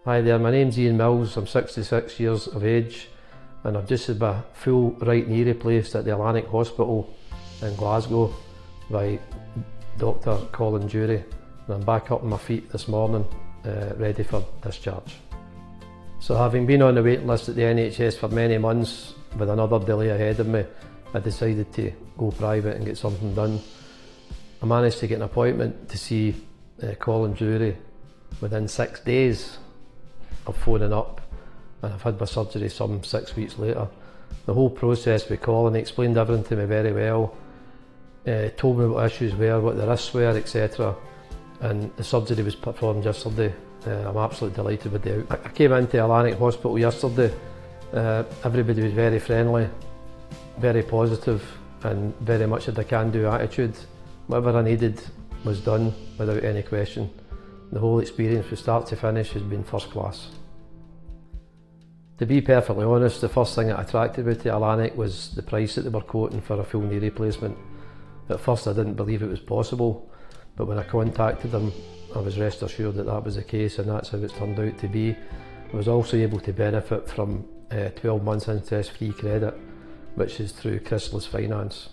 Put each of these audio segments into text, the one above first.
Hi there, my name's Ian Mills, I'm 66 years of age and I've just had my full right knee replaced at the Elanic Hospital in Glasgow by Dr. Colin Drury, and I'm back up on my feet this morning, ready for discharge. So having been on the waiting list at the NHS for many months with another delay ahead of me, I decided to go private and get something done. I managed to get an appointment to see Colin Drury within 6 days of phoning up, and I've had my surgery some 6 weeks later. The whole process with Colin explained everything to me very well, told me what issues were, what the risks were, etc. And the surgery was performed yesterday. I'm absolutely delighted with the outcome. I came into Elanic Hospital yesterday. Everybody was very friendly, very positive, and very much had a can-do attitude. Whatever I needed was done without any question. The whole experience from start to finish has been first class. To be perfectly honest, the first thing that attracted me to Elanic was the price that they were quoting for a full knee replacement. At first I didn't believe it was possible, but when I contacted them I was rest assured that that was the case, and that's how it's turned out to be. I was also able to benefit from 12 months interest free credit, which is through Chrysalis Finance.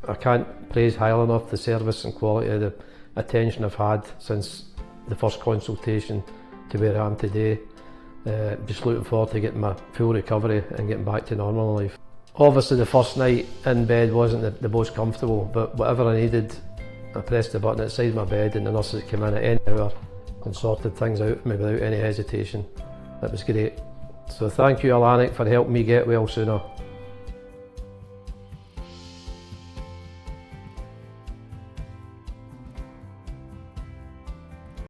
I can't praise highly enough the service and quality of the attention I've had since the first consultation to where I am today. Just looking forward to getting my full recovery and getting back to normal life. Obviously the first night in bed wasn't the most comfortable, but whatever I needed, I pressed the button outside my bed and the nurses came in at any hour and sorted things out for me without any hesitation. It was great. So thank you Elanic for helping me get well sooner.